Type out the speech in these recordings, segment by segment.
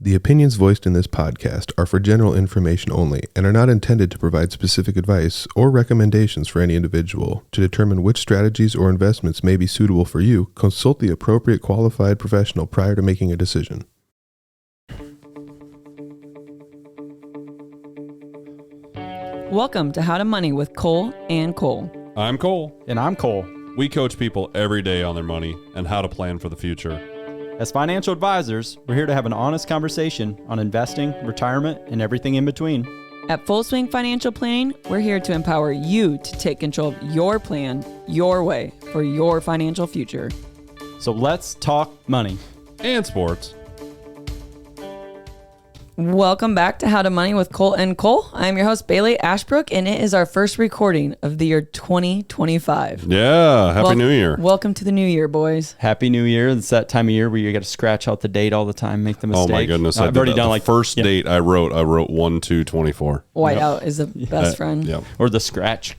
The opinions voiced in this podcast are for general information only and are not intended to provide specific advice or recommendations for any individual. To determine which strategies or investments may be suitable for you, consult the appropriate qualified professional prior to making a decision. Welcome to How to Money with Kole and Kole. I'm Kole. And I'm Kole. We coach people every day on their money and how to plan for the future. As financial advisors, we're here to have an honest conversation on investing, retirement, and everything in between. At Full Swing Financial Planning, we're here to empower you to take control of your plan, your way, for your financial future. So let's talk money. And sports. Welcome back to How to Money with Kole and Kole. I'm your host, Baileigh Ashbrook, and it is our first recording of the year 2025. Yeah, Happy New Year. Welcome to the new year, boys. Happy New Year. It's that time of year where you got to scratch out the date all the time, make the mistake. Oh my goodness. I've already done like first date I wrote 1/2/24. Whiteout is the best friend. Yep. Or the scratch.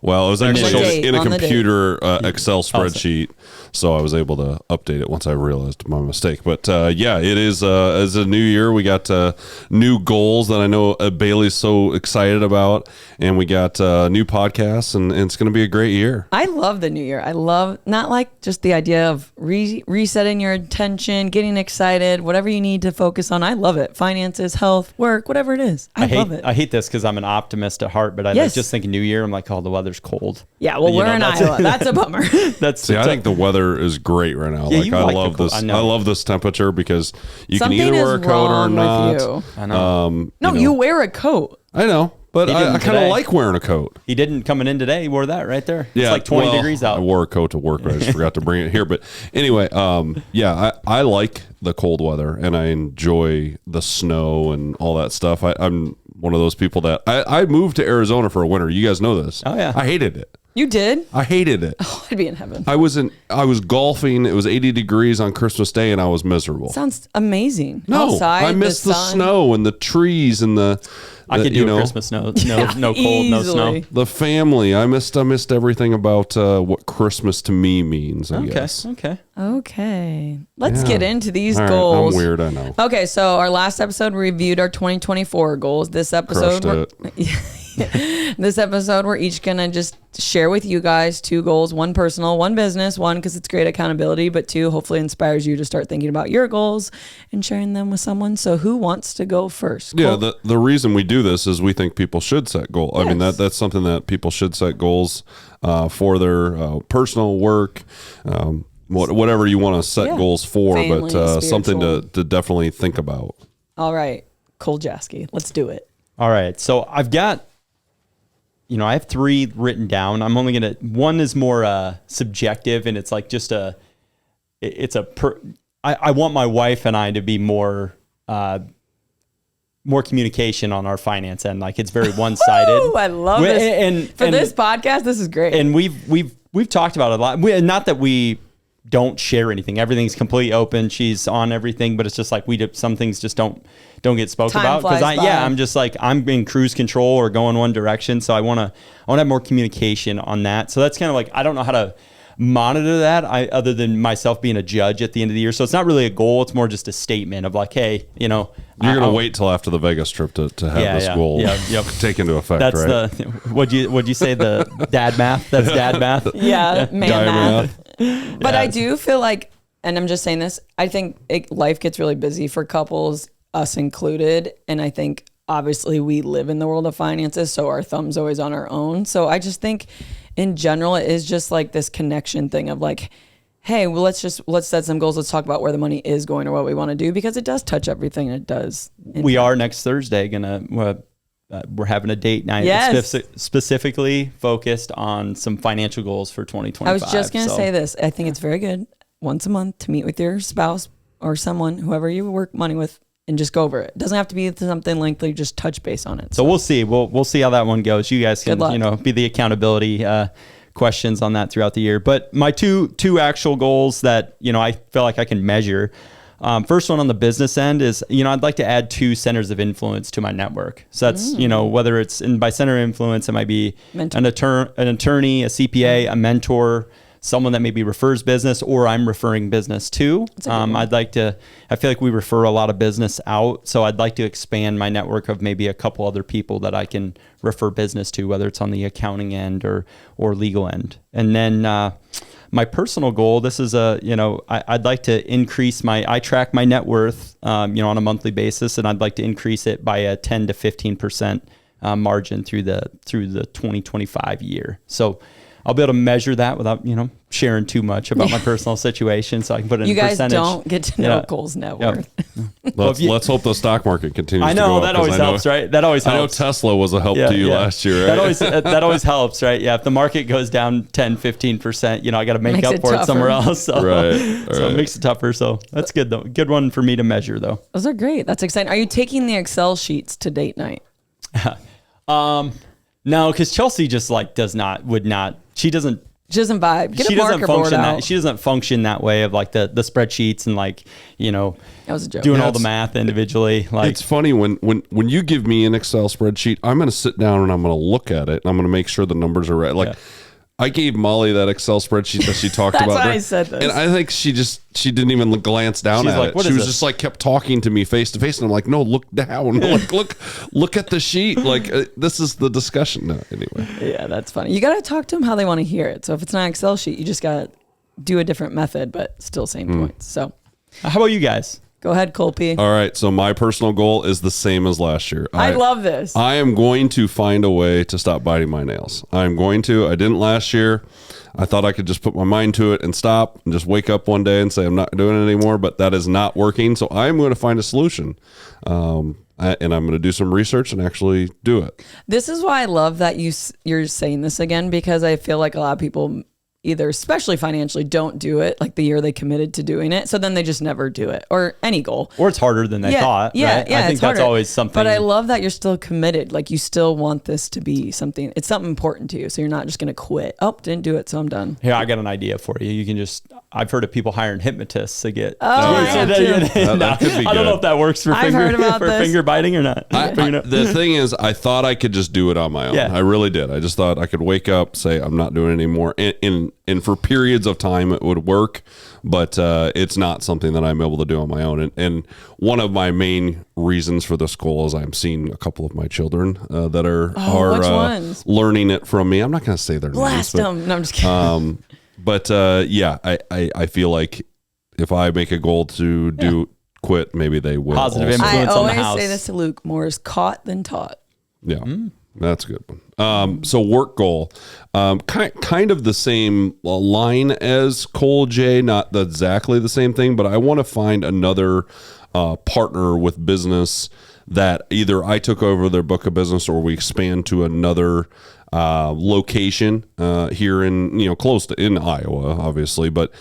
Well, it was actually Initials. in a On the computer Excel spreadsheet, so I was able to update it once I realized my mistake. But yeah, it is as a new year. We got new goals that I know Bailey's so excited about, and we got new podcasts, and it's going to be a great year. I love the new year. I love not like just the idea of resetting your attention, getting excited, whatever you need to focus on. I love it. Finances, health, work, whatever it is. I love it. I hate this because I'm an optimist at heart, but I just think New Year, I'm like, oh, the weather's cold. Yeah, well, we're in Iowa. That's a bummer. I think the weather is great right now. Yeah, I love this. I love this temperature because you can either wear a coat or not. I know. You wear a coat. I know, but I kind of like wearing a coat. He didn't coming in today. He wore that right there. Yeah, it's like 20 degrees out. I wore a coat to work, but I just forgot to bring it here. But anyway, I like the cold weather and I enjoy the snow and all that stuff. I'm one of those people that I moved to Arizona for a winter. You guys know this. Oh yeah. I hated it. You did? I hated it. Oh, I'd be in heaven. I was golfing. It was 80 degrees on Christmas Day and I was miserable. Sounds amazing. No, outside, I missed the snow and the trees and I could do a Christmas no cold, no snow. The family. I missed everything about what Christmas to me means, I guess. Okay. Let's get into these goals. Right, I'm weird, I know. Okay, so our last episode we reviewed our 2024 goals. This episode we're each gonna just share with you guys 2 goals, 1 personal, 1 business, 1 because it's great accountability, but 2 hopefully inspires you to start thinking about your goals and sharing them with someone. So who wants to go first? Yeah, the reason we do this is we think people should set goals. Yes. I mean that's something that people should set goals for their personal work, whatever you want to set goals for, family, but something to definitely think about. All right, Cole Jaeschke, let's do it. All right, so I've got. I have 3 written down. I'm only going to, 1 is more subjective and it's like just I want my wife and I to be more communication on our finance end. Like it's very one-sided. Oh, I love this. And for this podcast, this is great. And we've talked about it a lot. Not that we don't share anything. Everything's completely open. She's on everything, but it's just like some things just don't get spoken about because I'm just like I'm in cruise control or going one direction. So I want to have more communication on that. So that's kind of like I don't know how to monitor that other than myself being a judge at the end of the year. So it's not really a goal. It's more just a statement of like, hey, you're gonna wait till after the Vegas trip to have this goal take into effect. That's right? What'd you say, the dad math? That's dad math. Yeah, man math. But Yeah. I do feel like, and I'm just saying this, I think life gets really busy for couples, us included. And I think obviously we live in the world of finances, so our thumb's always on our own. So I just think in general, it is just like this connection thing of like, hey, well, let's set some goals. Let's talk about where the money is going or what we want to do, because it does touch everything. It does. We are next Thursday we're having a date night specifically focused on some financial goals for 2025. I was just going to say this. I think it's very good once a month to meet with your spouse or someone, whoever you work money with, and just go over it. It doesn't have to be something lengthy, just touch base on it. So we'll see. We'll see how that one goes. You guys can, be the accountability questions on that throughout the year. But my two actual goals that, I feel like I can measure. First one on the business end is, I'd like to add 2 centers of influence to my network. So that's, whether it's by center of influence, it might be an attorney, a CPA, a mentor, someone that maybe refers business or I'm referring business to. I feel like we refer a lot of business out. So I'd like to expand my network of maybe a couple other people that I can refer business to, whether it's on the accounting end or legal end. And then my personal goal, this is I'd like to increase I track my net worth, on a monthly basis, and I'd like to increase it by a 10 to 15% margin through the 2025 year. So I'll be able to measure that without, sharing too much about my personal situation, so I can put it in percentage. You guys don't get to know Kole's net worth. Let's hope the stock market continues to go up. I know, that always helps, right? That always helps. I know Tesla was a help to you last year, right? That always helps, right? Yeah, if the market goes down 10, 15%, I got to make up for it somewhere else. So, so it makes it tougher. So that's good, though. Good one for me to measure, though. Those are great. That's exciting. Are you taking the Excel sheets to date night? No, because Chelsea just would not. She doesn't vibe. Get a marker board out. She doesn't function that way of like the spreadsheets and that was a joke. Doing all the math individually. It's funny when you give me an Excel spreadsheet, I'm going to sit down and I'm going to look at it and I'm going to make sure the numbers are right. I gave Molly that Excel spreadsheet that she talked That's about. That's why I said this. And I think she didn't even glance down at it. She was just kept talking to me face to face. And I'm like, no, look down. look at the sheet. This is the discussion. No, anyway. Yeah, that's funny. You got to talk to them how they want to hear it. So if it's not an Excel sheet, you just got to do a different method, but still same points. So how about you guys? Go ahead, Kole P. All right. So my personal goal is the same as last year. I love this. I am going to find a way to stop biting my nails. I'm going to. I didn't last year. I thought I could just put my mind to it and stop and just wake up one day and say I'm not doing it anymore, but that is not working. So I'm going to find a solution. And I'm going to do some research and actually do it. This is why I love that you're saying this again, because I feel like a lot of people either, especially financially, don't do it like the year they committed to doing it. So then they just never do it, or any goal. Or it's harder than they thought. Yeah, right? Yeah. I think that's always something. But I love that you're still committed. Like you still want this to be something. It's something important to you. So you're not just going to quit. Oh, didn't do it, so I'm done. Here, I got an idea for you. You can I've heard of people hiring hypnotists to get. That could be good. I don't know if that works for finger biting or not. The thing is, I thought I could just do it on my own. Yeah. I really did. I just thought I could wake up, say I'm not doing it anymore, and for periods of time it would work, but it's not something that I'm able to do on my own. And one of my main reasons for this goal is I'm seeing a couple of my children that are learning it from me. I'm not going to say their names. Blast them. No, I'm just kidding. I feel like if I make a goal to quit, maybe they will. Positive also. influence on the house. I always say this to Luke: more is caught than taught. Yeah. That's a good one. So work goal, kind of the same line as Kole J, not exactly the same thing, but I want to find another partner with business that either I took over their book of business or we expand to another location here in close to in Iowa, obviously, but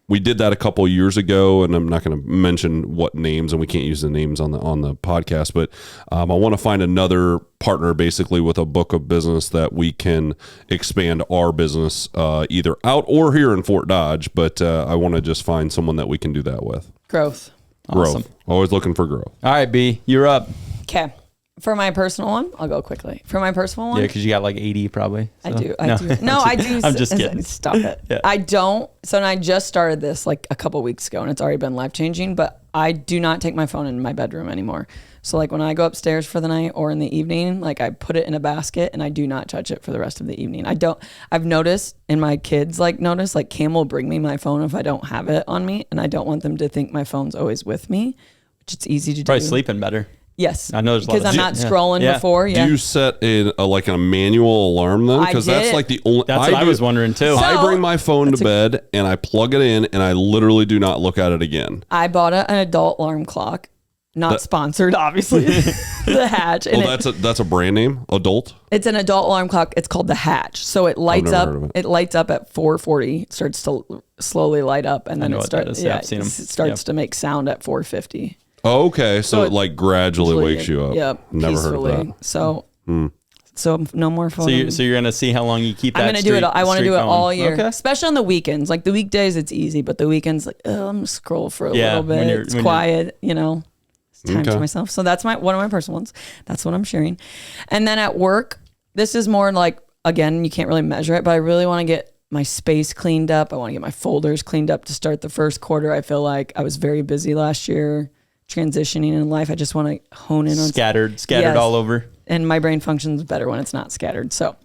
we did that a couple years ago, and I'm not going to mention what names, and we can't use the names on the podcast, but I want to find another partner basically with a book of business that we can expand our business either out or here in Fort Dodge, but I want to just find someone that we can do that with. Growth. Awesome. Always looking for growth. All right, B, you're up. Okay. For my personal one, I'll go quickly. For my personal one, yeah, because you got like 80 probably. So. I do. No, I do. I'm just kidding. Stop it. Yeah. I don't. So I just started this like a couple weeks ago, and it's already been life changing. But I do not take my phone in my bedroom anymore. So like when I go upstairs for the night or in the evening, like I put it in a basket and I do not touch it for the rest of the evening. I've noticed, and my kids like Cam will bring me my phone if I don't have it on me, and I don't want them to think my phone's always with me, which it's easy to do. Probably sleeping better. Yes, I know there's because I'm not scrolling before. Yeah. Do you set a manual alarm then? Because that's like the only. That's what I was wondering too. So, I bring my phone to bed and I plug it in and I literally do not look at it again. I bought an adult alarm clock, not sponsored, obviously. The Hatch. And that's a brand name. Adult. It's an adult alarm clock. It's called the Hatch. So it lights up. It lights up at 4:40. It starts to slowly light up, and then it starts. Yeah, it starts to make sound at 4:50. Oh, okay, so it like gradually wakes you up. Yep, never peacefully. heard of that. So no more phone. So you're gonna see how long you keep that. I'm gonna do it. I want to do it all year, okay. Especially on the weekends. Like the weekdays, it's easy, but the weekends, like I'm gonna scroll for a little bit. It's quiet, It's time to myself. So that's one of my personal ones. That's what I'm sharing. And then at work, this is more like, again, you can't really measure it, but I really want to get my space cleaned up. I want to get my folders cleaned up to start the first quarter. I feel like I was very busy last year transitioning in life. I just want to hone in on scattered yes. all over. And my brain functions better when it's not scattered. So,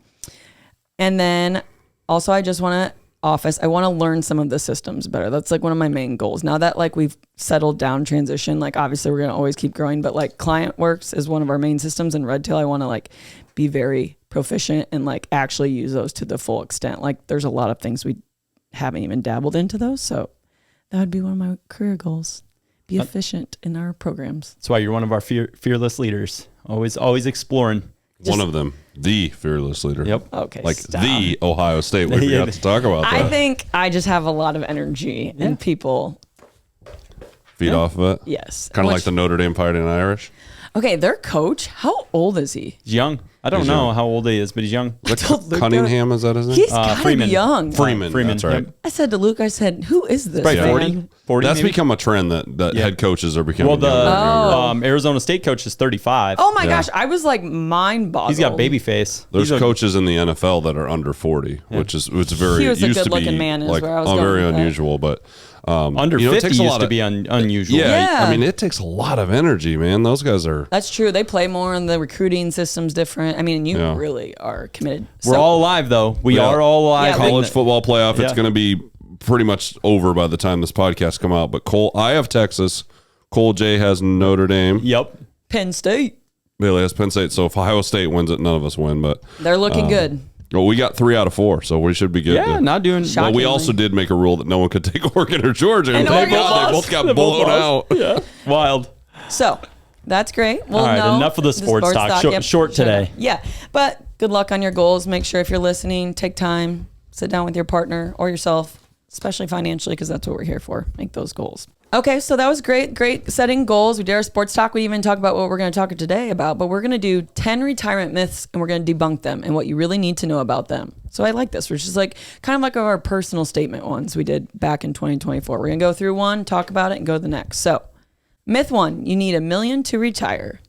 and then also I just want to I want to learn some of the systems better. That's like one of my main goals. Now that like we've settled down transition, like obviously we're going to always keep growing, but like ClientWorks is one of our main systems, and Redtail, I want to like be very proficient and like actually use those to the full extent. Like there's a lot of things we haven't even dabbled into those. So that would be one of my career goals. Be efficient in our programs. That's why you're one of our fearless leaders. Always exploring. One of them, the fearless leader. Yep. Okay. Like the Ohio State. We forgot to talk about that. I think I just have a lot of energy and people feed off of it. Yes. Kind of like the Notre Dame Fighting Irish. Okay, their coach, how old is he? He's young. I don't know how old he is, but he's young. Cunningham, is that his name? He's kind of young. Freeman, that's right. I said to Luke, I said, who is this? Probably 40 That's maybe? become a trend that head coaches are becoming younger. Younger. Arizona State coach is 35. Oh my gosh, I was like mind boggled. He's got baby face. There's coaches in the NFL that are under 40, which is very. He was a used good-looking to be man, is like where I was going very with that. unusual, but under 50 used to be unusual. Yeah, I mean it takes a lot of energy, man. Those guys are. That's true. They play more, and the recruiting system's different. I mean, you really are committed. We're all alive, though. We are all alive. Yeah, college football playoff. It's going to be pretty much over by the time this podcast come out. But Kole, I have Texas. Kole J has Notre Dame. Yep. Penn State. Baileigh has Penn State. So if Ohio State wins it, none of us win. But they're looking good. Well, we got 3 out of 4, so we should be good. Yeah, not doing. Well, we also did make a rule that no one could take Oregon or Georgia. And they both got blown out. Yeah, wild. So that's great. Well, all right, enough of the sports talk. Short today. Yeah, but good luck on your goals. Make sure if you're listening, take time, sit down with your partner or yourself, especially financially, because that's what we're here for. Make those goals. Okay, so that was great setting goals. We did our sports talk. We even talked about what we're going to talk today about, but we're going to do 10 retirement myths and we're going to debunk them and what you really need to know about them. So I like this, which is like kind of like our personal statement ones we did back in 2024. We're going to go through one, talk about it, and go to the next. So myth 1, you need $1 million to retire.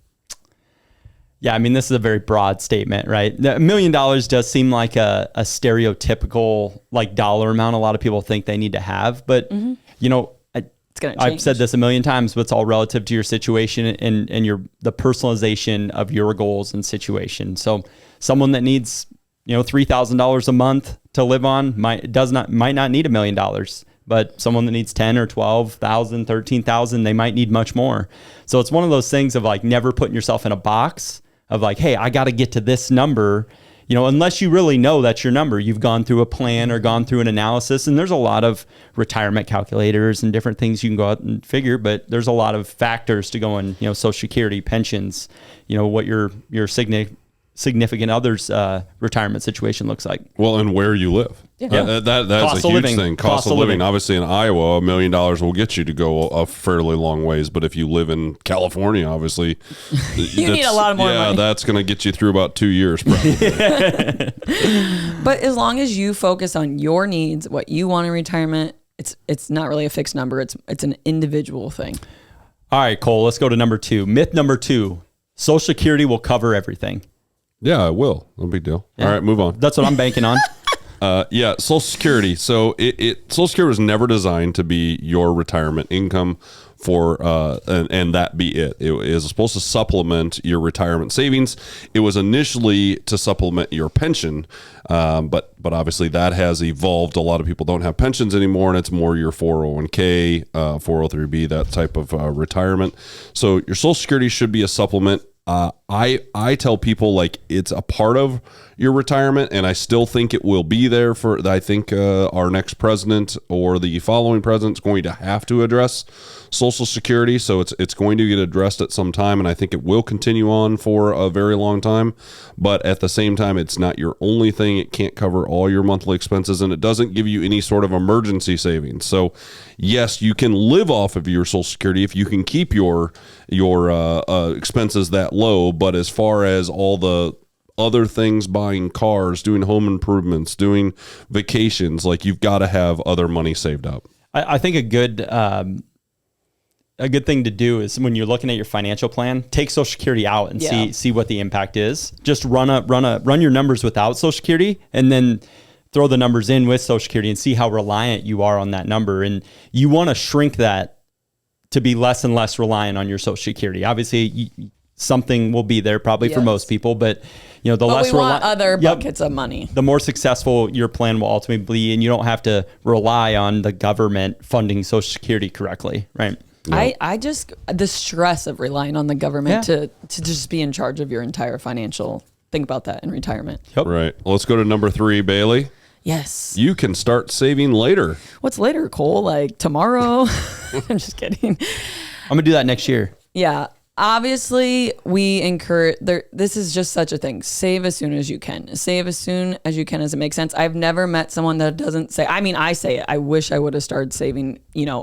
Yeah, I mean, this is a very broad statement, right? $1 million does seem like a stereotypical like dollar amount a lot of people think they need to have, but you know, I've said this a million times, but it's all relative to your situation and the personalization of your goals and situation. So someone that needs, $3,000 a month to live on might not need $1 million, but someone that needs 10 or 12,000, 13,000, they might need much more. So it's one of those things of like never putting yourself in a box of like, hey, I got to get to this number. Unless you really know that's your number, you've gone through a plan or gone through an analysis, and there's a lot of retirement calculators and different things you can go out and figure, but there's a lot of factors to go in, Social Security, pensions, what your significant other's retirement situation looks like. Well, and where you live. Yeah. That's a huge thing. Cost of living. Obviously in Iowa, $1 million will get you to go a fairly long ways. But if you live in California, obviously you need a lot more money. Yeah, that's going to get you through about 2 years probably. But as long as you focus on your needs, what you want in retirement, it's not really a fixed number. It's an individual thing. All right, Kole, let's go to number 2. Myth number 2, Social Security will cover everything. Yeah, it will. No big deal. Yeah. All right, move on. That's what I'm banking on. Social Security. So Social Security was never designed to be your retirement income for and that be it. It is supposed to supplement your retirement savings. It was initially to supplement your pension, but obviously that has evolved. A lot of people don't have pensions anymore, and it's more your 401k, 403b, that type of retirement. So your Social Security should be a supplement. I tell people like it's a part of your retirement, and I still think it will be there for. I think our next president or the following president is going to have to address Social Security, so it's going to get addressed at some time, and I think it will continue on for a very long time. But at the same time, it's not your only thing. It can't cover all your monthly expenses, and it doesn't give you any sort of emergency savings. So, yes, you can live off of your Social Security if you can keep your expenses that low. But as far as all the other things, buying cars, doing home improvements, doing vacations, like you've got to have other money saved up. I think a good thing to do is when you're looking at your financial plan, take Social Security out and see what the impact is. Just run your numbers without Social Security, and then throw the numbers in with Social Security and see how reliant you are on that number. And you want to shrink that to be less and less reliant on your Social Security. Obviously, something will be there probably for most people, but the less we want other buckets of money. The more successful your plan will ultimately be, and you don't have to rely on the government funding Social Security correctly, right? Yep. I just, the stress of relying on the government to just be in charge of your entire financial, think about that in retirement. Yep. Right. Well, let's go to number 3, Baileigh. Yes. You can start saving later. What's later, Kole? Like tomorrow? I'm just kidding. I'm going to do that next year. Yeah. Obviously, we encourage, this is just such a thing. Save as soon as you can. Save as soon as you can as it makes sense. I've never met someone that doesn't say, I say it. I wish I would have started saving,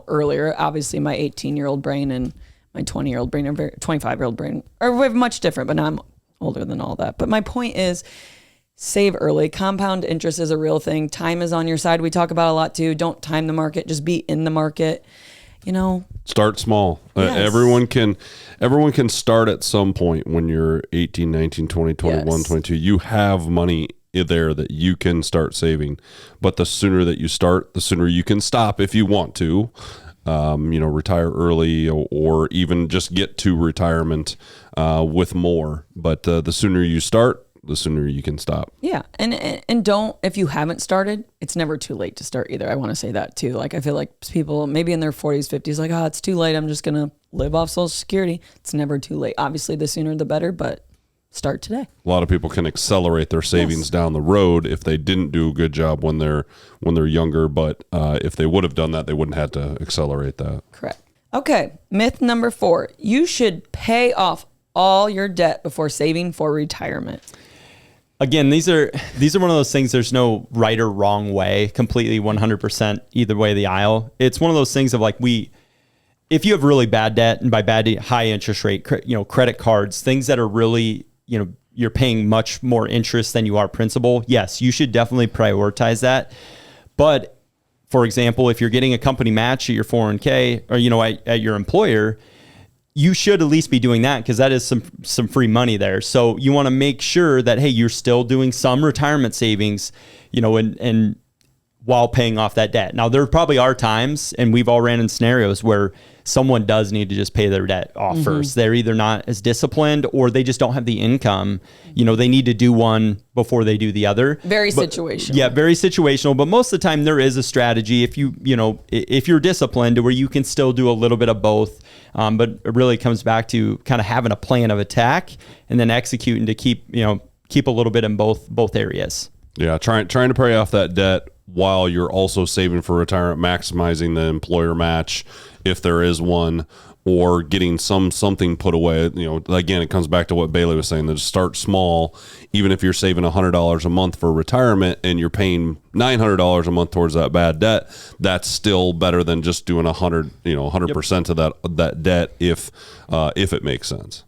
earlier. Obviously, my 18-year-old brain and my 20-year-old brain, or 25-year-old brain are much different, but now I'm older than all that. But my point is, save early. Compound interest is a real thing. Time is on your side. We talk about a lot too. Don't time the market. Just be in the market. Start small. Yes. Everyone can start at some point when you're 18, 19, 20, 21, 22. You have money there that you can start saving. But the sooner that you start, the sooner you can stop if you want to. Retire early or even just get to retirement with more. But the sooner you start, the sooner you can stop. Yeah. And don't, if you haven't started, it's never too late to start either. I want to say that too. Like, I feel like people maybe in their 40s, 50s, like, it's too late. I'm just going to live off Social Security. It's never too late. Obviously, the sooner the better, but start today. A lot of people can accelerate their savings down the road if they didn't do a good job when they're younger. But if they would have done that, they wouldn't have to accelerate that. Correct. Okay. Myth number 4. You should pay off all your debt before saving for retirement. Again, these are one of those things. There's no right or wrong way, completely 100% either way of the aisle. It's one of those things of like if you have really bad debt, and by bad, high interest rate, credit cards, things that are really, you're paying much more interest than you are principal. Yes, you should definitely prioritize that. But for example, if you're getting a company match at your 401k or, at your employer, you should at least be doing that because that is some free money there. So you want to make sure that, hey, you're still doing some retirement savings, and while paying off that debt. Now, there probably are times, and we've all ran in scenarios where someone does need to just pay their debt off first. They're either not as disciplined or they just don't have the income. They need to do one before they do the other. Very situational. Yeah, very situational. But most of the time there is a strategy if you're disciplined to where you can still do a little bit of both. But it really comes back to kind of having a plan of attack and then executing to keep a little bit in both areas. Yeah, trying to pay off that debt while you're also saving for retirement, maximizing the employer match if there is one, or getting something put away. Again, it comes back to what Baileigh was saying, that start small. Even if you're saving $100 a month for retirement and you're paying $900 a month towards that bad debt, that's still better than just doing 100% of that debt if it makes sense.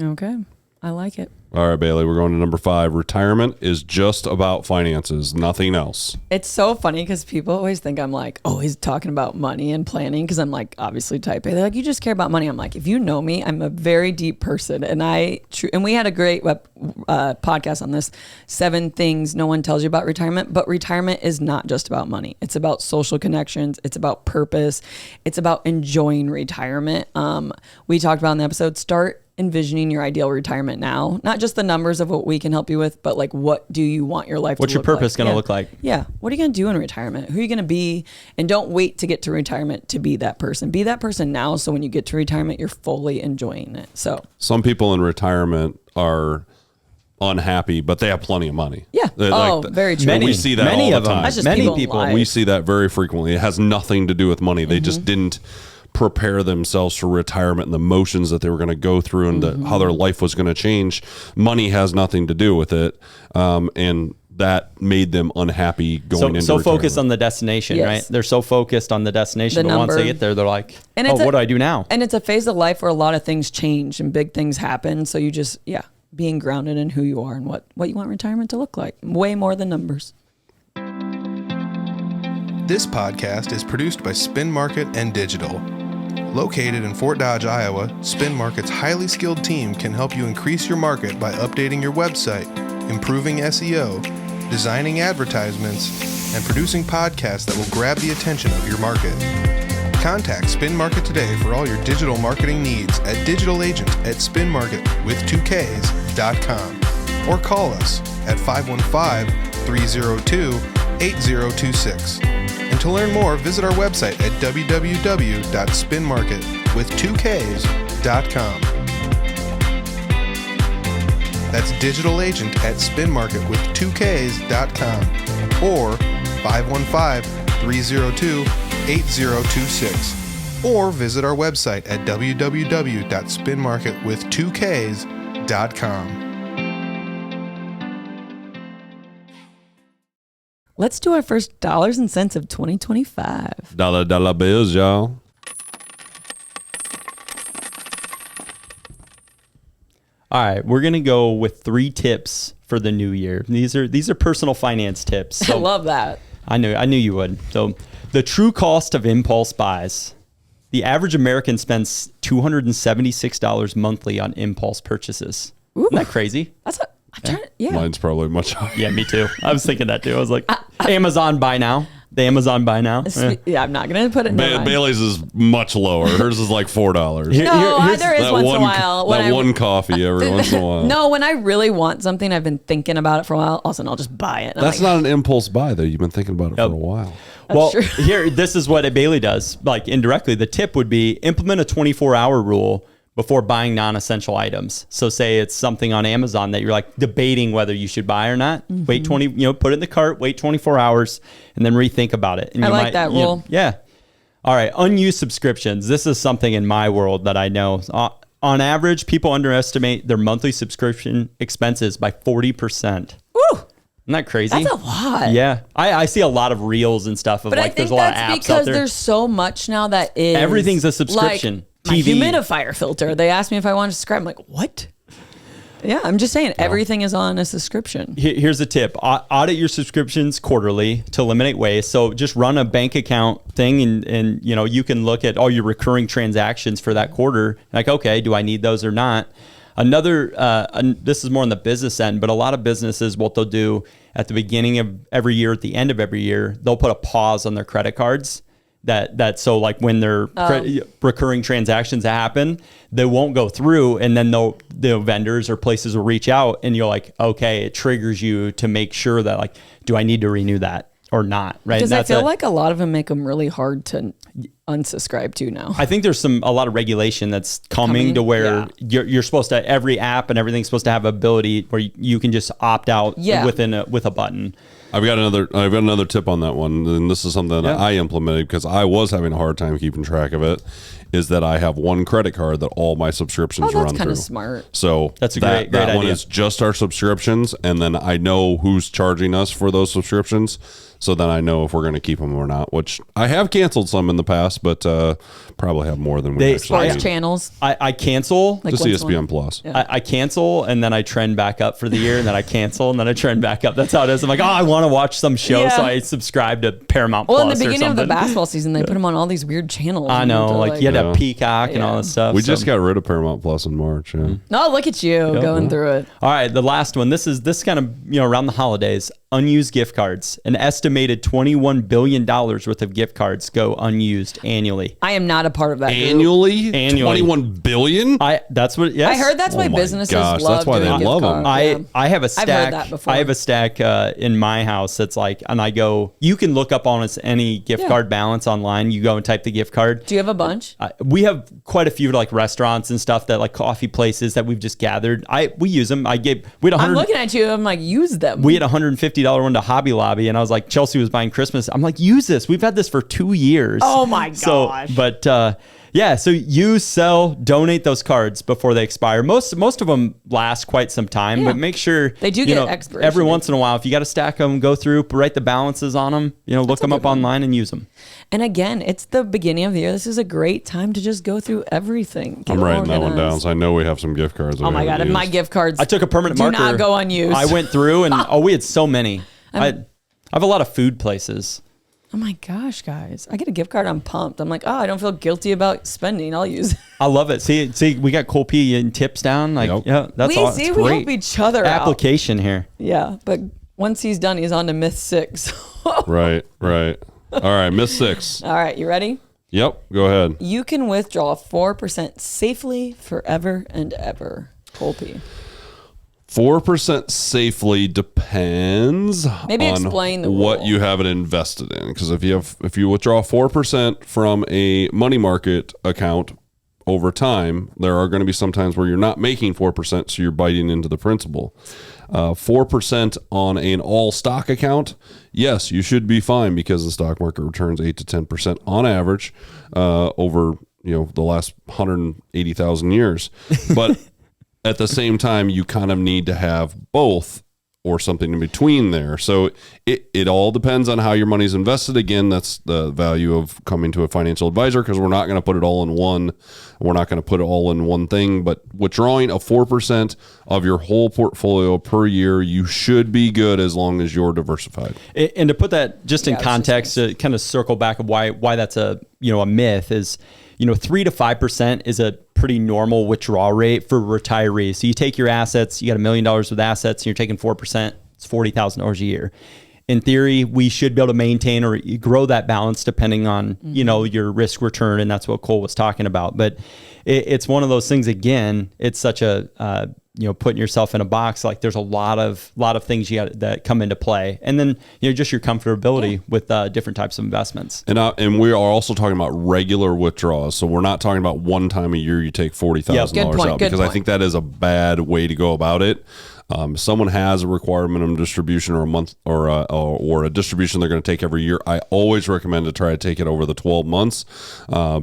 Okay. I like it. All right, Baileigh, we're going to number 5. Retirement is just about finances, nothing else. It's so funny because people always think I'm like, oh, he's talking about money and planning because I'm like, obviously type A. They're like, you just care about money. I'm like, if you know me, I'm a very deep person. And we had a great podcast on this, 7 things no one tells you about retirement. But retirement is not just about money. It's about social connections. It's about purpose. It's about enjoying retirement. We talked about in the episode, start envisioning your ideal retirement now, not just the numbers of what we can help you with, but like, what do you want your life to look like? What's your purpose going to look like? Yeah. What are you going to do in retirement? Who are you going to be? And don't wait to get to retirement to be that person. Be that person now. So when you get to retirement, you're fully enjoying it. So some people in retirement are unhappy, but they have plenty of money. Yeah. Very true. We see that all the time. That's just many people. We see that very frequently. It has nothing to do with money. They just didn't prepare themselves for retirement and the motions that they were going to go through and how their life was going to change. Money has nothing to do with it. And that made them unhappy going into retirement. Focused on the destination, right? They're so focused on the destination, but once they get there, they're like, what do I do now? And it's a phase of life where a lot of things change and big things happen. So you just, being grounded in who you are and what you want retirement to look like. Way more than numbers. This podcast is produced by Spin Market and Digital. Located in Fort Dodge, Iowa, Spin Market's highly skilled team can help you increase your market by updating your website, improving SEO, designing advertisements, and producing podcasts that will grab the attention of your market. Contact Spin Market today for all your digital marketing needs at Digital Agent at spinmarket.com or call us at 515-302-8026. And to learn more, visit our website at www.spinmarket.com. That's Digital Agent at spinmarket.com or 515-302-8026. Or visit our website at www.spinmarket.com. Let's do our first dollars and cents of 2025. Dollar bills, y'all. All right, we're gonna go with 3 tips for the new year. These are personal finance tips. So I love that. I knew you would. So, the true cost of impulse buys. The average American spends $276 monthly on impulse purchases. Ooh. Isn't that crazy? Yeah. Mine's probably much higher. Yeah, me too. I was thinking that too. I was like, Amazon buy now. The Amazon buy now. Yeah, I'm not going to put it in Bailey's is much lower. Hers is like $4. There is once in a while. One coffee every once in a while. No, when I really want something, I've been thinking about it for a while. All of a sudden, I'll just buy it. That's not an impulse buy, though. You've been thinking about it for a while. Well, this is what a Baileigh does. Like indirectly, the tip would be implement a 24-hour rule before buying non-essential items. So say it's something on Amazon that you're like debating whether you should buy or not. Mm-hmm. Wait put it in the cart, wait 24 hours, and then rethink about it. And I like that rule. Yeah. All right. Unused subscriptions. This is something in my world that I know. On average, people underestimate their monthly subscription expenses by 40%. Woo! Isn't that crazy? That's a lot. Yeah. I see a lot of reels and stuff of there's a lot of apps out there. But I think that's because there's so much now that is... Everything's a subscription. Like, my humidifier filter. They asked me if I wanted to subscribe. I'm like, what? Yeah, I'm just saying everything is on a subscription. Here's a tip. Audit your subscriptions quarterly to eliminate waste. So just run a bank account thing and you can look at all your recurring transactions for that quarter. Like, okay, do I need those or not? This is more on the business end, but a lot of businesses, what they'll do at the beginning of every year, at the end of every year, they'll put a pause on their credit cards. So like when their recurring transactions happen, they won't go through, and then the vendors or places will reach out, and you're like, okay, it triggers you to make sure that like, do I need to renew that or not? Right? Because I feel like a lot of them make them really hard to unsubscribe to now. I think there's a lot of regulation that's coming to where you're supposed to, every app and everything's supposed to have ability where you can just opt out with a button. I've got another tip on that one, and this is something that I implemented because I was having a hard time keeping track of it. Is that I have one credit card that all my subscriptions run through. That's kind of smart. So that's a great that idea. one is just our subscriptions, and then I know who's charging us for those subscriptions. So then I know if we're going to keep them or not, which I have canceled some in the past, but probably have more than we actually sports channels. I cancel. Just ESPN Plus. Yeah. I cancel, and then I trend back up for the year, and then I cancel, and then I trend back up. That's how it is. I'm like, I want to watch some show, so I subscribe to Paramount Plus. Well, in the beginning of the basketball season, they put them on all these weird channels. I know, like you had a Peacock and all this stuff. We just got rid of Paramount Plus in March. Yeah. No, look at you going through it. All right, the last one. This kind of around the holidays. Unused gift cards. An estimated $21 billion worth of gift cards go unused annually. I am not a part of that. Annually? 21 billion? That's what. Yes. I heard that's why businesses love. That's why they love them. I have a stack. I've heard that before. I have a stack in my house that's like, and I go. You can look up on any gift card balance online. You go and type the gift card. Do you have a bunch? We have quite a few like restaurants and stuff that like coffee places that we've just gathered. We use them. I'm looking at you. I'm like, use them. We had $150 one to Hobby Lobby, and I was like, Chelsea was buying Christmas. I'm like, use this. We've had this for 2 years. Oh my gosh. So use, sell, donate those cards before they expire. Most of them last quite some time, but make sure they do get expiration. Every once in a while, if you got to stack them, go through, write the balances on them, look them up online and use them. And again, it's the beginning of the year. This is a great time to just go through everything. I'm writing that one down, so I know we have some gift cards. Oh my God, and my gift cards. I took a permanent marker. Do not go unused. I went through and we had so many. I have a lot of food places. Oh my gosh, guys. I get a gift card, I'm pumped. I'm like, I don't feel guilty about spending. I'll use it. I love it. See, we got Kole P and tips down. Like, that's we help each other application here. Yeah, but once he's done, he's on to myth 6. Right. All right, myth 6. All right, you ready? Yep, go ahead. You can withdraw 4% safely forever and ever. Kole P. 4% safely depends Maybe on explain the what rule. you have it invested in. Because if you withdraw 4% from a money market account over time, there are going to be some times where you're not making 4%, so you're biting into the principal. 4% on an all stock account, yes, you should be fine because the stock market returns 8 to 10% on average over the last 180,000 years. But at the same time, you kind of need to have both or something in between there. So it all depends on how your money's invested. Again, that's the value of coming to a financial advisor, because we're not going to put it all in one. We're not going to put it all in one thing. But withdrawing a 4% of your whole portfolio per year, you should be good as long as you're diversified. And to put that just in context, to kind of circle back of why that's a myth is, 3 to 5% is a pretty normal withdrawal rate for retirees. So you take your assets, you got $1 million with assets, and you're taking 4%, it's $40,000 a year. In theory, we should be able to maintain or grow that balance depending on, your risk return. And that's what Kole was talking about. But it's one of those things, again, it's such a, putting yourself in a box. Like there's a lot of things that come into play. And then, just your comfortability with different types of investments. And we are also talking about regular withdrawals. So we're not talking about one time a year you take $40,000 out, because I think that is a bad way to go about it. Someone has a required minimum distribution or a month or a distribution they're going to take every year. I always recommend to try to take it over the 12 months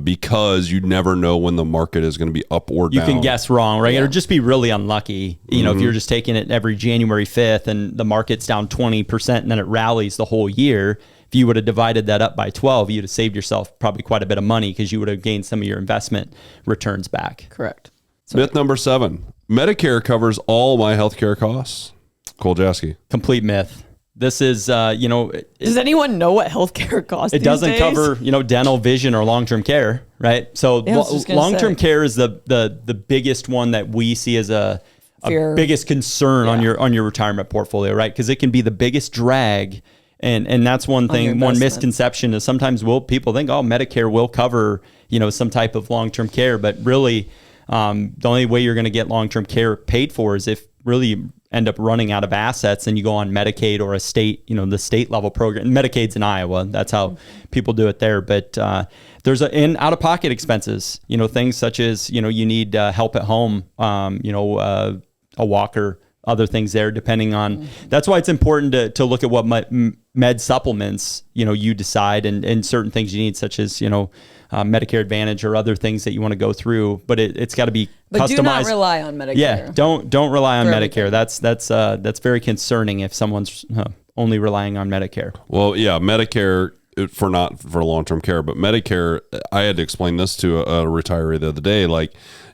because you never know when the market is going to be up or down. You can guess wrong, right? Yeah. Or just be really unlucky. If you're just taking it every January 5th and the market's down 20% and then it rallies the whole year. If you would have divided that up by 12, you'd have saved yourself probably quite a bit of money because you would have gained some of your investment returns back. Correct. Myth number 7. Medicare covers all my healthcare costs. Kole Jaeschke. Complete myth. This is, does anyone know what healthcare costs? It doesn't cover, dental, vision, or long-term care, right? So long-term care is the biggest one that we see as a biggest concern on your retirement portfolio, right? Because it can be the biggest drag. And that's one thing, one misconception is sometimes people think, Medicare will cover, some type of long-term care, but really, the only way you're going to get long-term care paid for is if really you end up running out of assets and you go on Medicaid or a state, the state level program. Medicaid's in Iowa. That's how people do it there. But there's out-of-pocket expenses, things such as, you need help at home, a walker, other things there, depending on, that's why it's important to look at what med supplements, you decide and certain things you need, such as, Medicare Advantage or other things that you want to go through, but it's got to be customized. But do not rely on Medicare. Yeah, don't rely on Medicare. That's very concerning if someone's only relying on Medicare. Well, yeah, Medicare not for long-term care, but Medicare. I had to explain this to a retiree the other day. Like,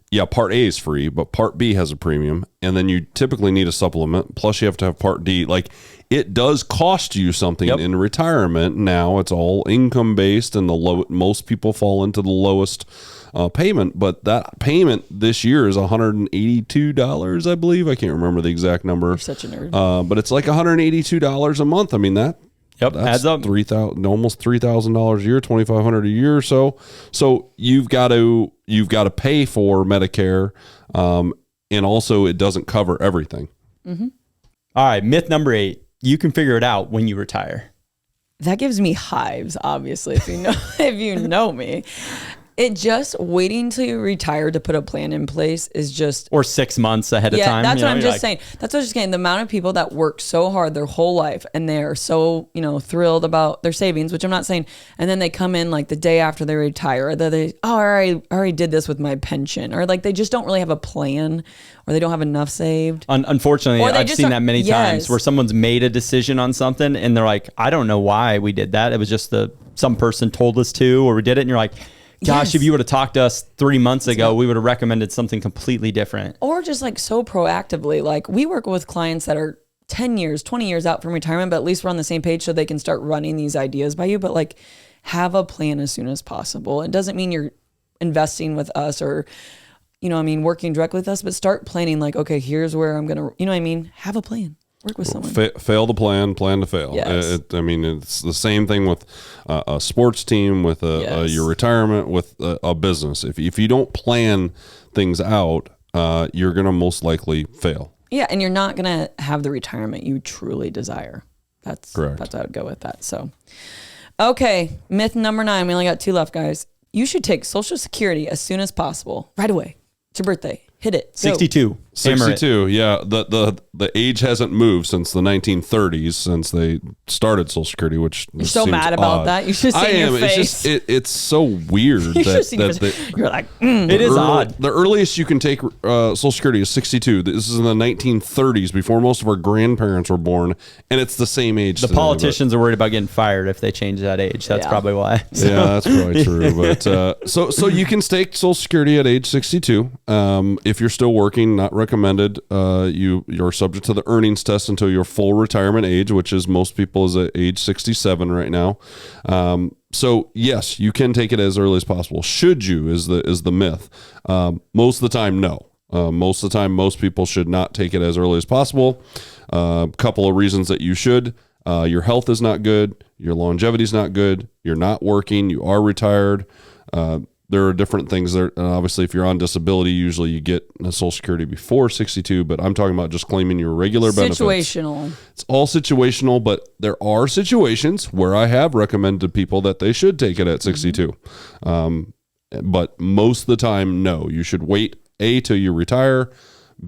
yeah, Part A is free, but Part B has a premium, and then you typically need a supplement. Plus, you have to have Part D. Like, it does cost you something in retirement. Now it's all income based, and most people fall into the lowest payment. But that payment this year is $182, I believe. I can't remember the exact number. You're such a nerd. But it's like $182 a month. I mean that's adds up. Almost $3,000 a year, $2,500 a year. So you've got to pay for Medicare, and also it doesn't cover everything. Mm-hmm. All right, myth number 8. You can figure it out when you retire. That gives me hives, obviously, if you know me. It just waiting till you retire to put a plan in place is just... Or 6 months ahead of time. That's what I'm just saying. That's what I'm just saying. The amount of people that work so hard their whole life and they're so, thrilled about their savings, which I'm not saying, and then they come in like the day after they retire, or I already did this with my pension, or like they just don't really have a plan, or they don't have enough saved. Unfortunately, I've seen that many times where someone's made a decision on something and they're like, I don't know why we did that. It was just some person told us to, or we did it. And you're like, gosh, if you would have talked to us 3 months ago, we would have recommended something completely different. Or just like so proactively. Like we work with clients that are 10 years, 20 years out from retirement, but at least we're on the same page so they can start running these ideas by you. But like have a plan as soon as possible. It doesn't mean you're investing with us or, working directly with us, but start planning like, okay, here's where I'm going to, have a plan. Work with someone. Fail to plan to fail. Yes. I mean, it's the same thing with a sports team, with your retirement, with a business. If you don't plan things out, you're going to most likely fail. Yeah, and you're not going to have the retirement you truly desire. That's correct. That's how I would go with that. So, okay, myth number 9. We only got 2 left, guys. You should take Social Security as soon as possible, right away. It's your birthday. Hit it. 62. 62. Yeah. The age hasn't moved since the 1930s, since they started Social Security, which you're so mad about odd. that. You should see your face. It's so weird you're like, it is odd. The earliest you can take Social Security is 62. This is in the 1930s, before most of our grandparents were born, and it's the same age. The politicians are worried about getting fired if they change that age. That's probably why. So. Yeah, that's probably true. But so you can take Social Security at age 62. If you're still working, not recommended. You're subject to the earnings test until your full retirement age, which is most people is at age 67 right now. So yes, you can take it as early as possible. Should you is the myth. Most of the time, no. Most of the time, most people should not take it as early as possible. A couple of reasons that you should. Your health is not good. Your longevity is not good. You're not working. You are retired. There are different things there. Obviously, if you're on disability, usually you get Social Security before 62, but I'm talking about just claiming your regular benefits. Situational. It's all situational, but there are situations where I have recommended to people that they should take it at 62. But most of the time, no. You should wait, A, till you retire,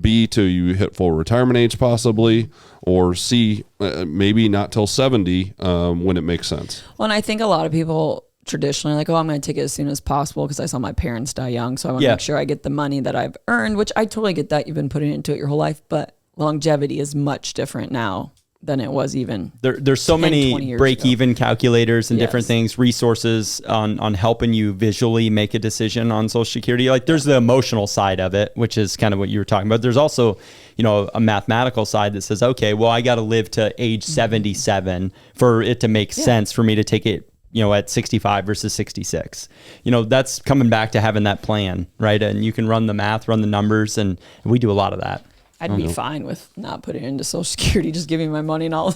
B, till you hit full retirement age possibly, or C, maybe not till 70 when it makes sense. Well, and I think a lot of people traditionally like, I'm going to take it as soon as possible because I saw my parents die young. So I want to make sure I get the money that I've earned, which I totally get that. You've been putting into it your whole life, but longevity is much different now than it was even. There's so many break-even calculators and different things, resources on helping you visually make a decision on Social Security. Like there's the emotional side of it, which is kind of what you were talking about. There's also, a mathematical side that says, okay, well, I got to live to age 77 for it to make sense for me to take it at 65 versus 66, that's coming back to having that plan, right? And you can run the math, run the numbers, and we do a lot of that. I'd be fine with not putting it into Social Security, just giving me my money and I'll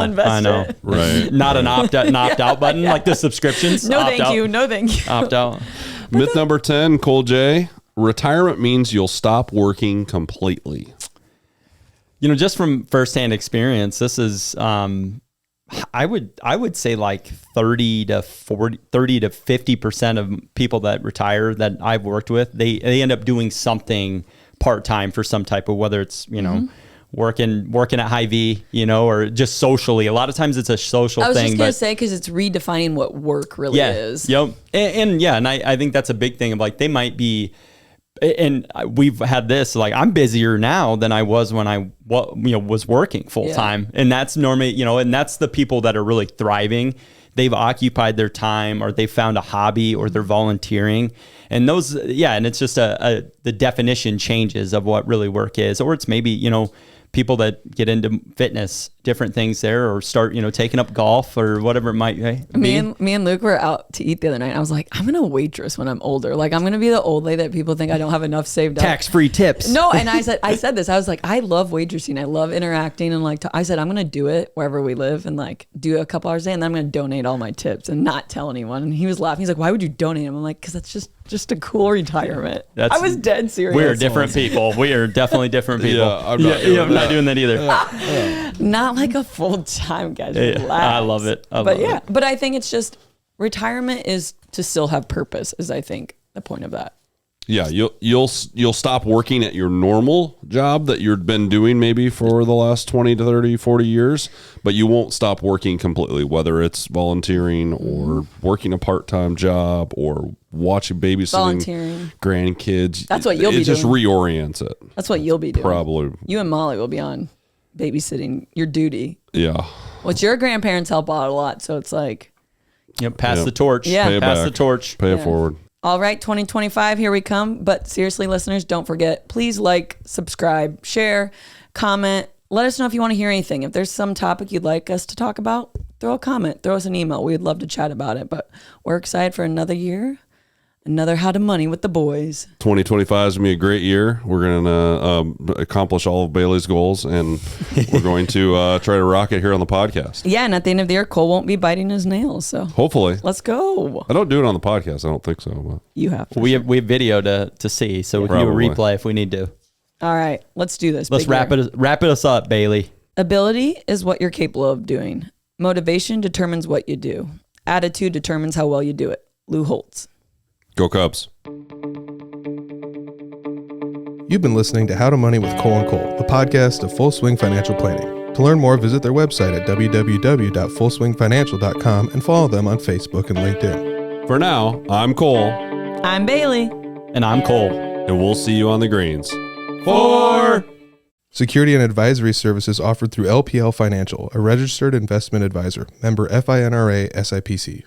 invest I know. it. Right. Not an opt-out button like the subscriptions. No, thank you. Opt out. Myth number 10, Kole J. Retirement means you'll stop working completely. Just from firsthand experience, this is, I would say like 30 to 50% of people that retire that I've worked with, they end up doing something part-time for some type of, whether it's, working at Hy-Vee, or just socially. A lot of times it's a social thing. I was just going to say, because it's redefining what work really is. Yep. And I think that's a big thing of like, they might be, and we've had this, like I'm busier now than I was when I was working full time. And that's normally, and that's the people that are really thriving. They've occupied their time, or they found a hobby, or they're volunteering. And those, and it's just the definition changes of what really work is. Or it's maybe, people that get into fitness, different things there, or start, taking up golf or whatever it might be. Me and Luke were out to eat the other night. I was like, I'm going to waitress when I'm older. Like, I'm going to be the old lady that people think I don't have enough saved up. Tax-free tips. No, and I said this. I was like, I love waitressing. I love interacting. And like, I said, I'm going to do it wherever we live and like do a couple hours a day. And then I'm going to donate all my tips and not tell anyone. And he was laughing. He's like, why would you donate them? I'm like, because that's just a cool retirement. I was dead serious. We're different people. We are definitely different people. I'm not doing that either. Not like a full-time, guys. Relax. I love it. But I think it's just retirement is to still have purpose, is I think the point of that. Yeah, you'll stop working at your normal job that you've been doing maybe for the last 20 to 30, 40 years, but you won't stop working completely, whether it's volunteering or working a part-time job or watching, babysitting grandkids. That's what you'll be doing. It just reorients it. That's what you'll be doing. Probably. You and Molly will be on babysitting your duty. Yeah. Which your grandparents help out a lot, so it's like... pass the torch. Yeah. Pass the torch. Pay it forward. All right, 2025, here we come. But seriously, listeners, don't forget, please like, subscribe, share, comment. Let us know if you want to hear anything. If there's some topic you'd like us to talk about, throw a comment, throw us an email. We'd love to chat about it. But we're excited for another year Another How to Money with the boys. 2025 is going to be a great year. We're going to accomplish all of Baileigh's goals, and we're going to try to rock it here on the podcast. Yeah, and at the end of the year, Kole won't be biting his nails. So hopefully. Let's go. I don't do it on the podcast. I don't think so. But. You have to. We have video to see, so we can do a replay if we need to. All right, let's do this. Let's wrap it us up, Baileigh. Ability is what you're capable of doing. Motivation determines what you do. Attitude determines how well you do it. Lou Holtz. Go Cubs. You've been listening to How to Money with Kole and Kole, the podcast of Full Swing Financial Planning. To learn more, visit their website at www.fullswingfinancial.com and follow them on Facebook and LinkedIn. For now, I'm Kole. I'm Baileigh. And I'm Kole. And we'll see you on the greens. For Security and advisory services offered through LPL Financial, a registered investment advisor, member FINRA SIPC.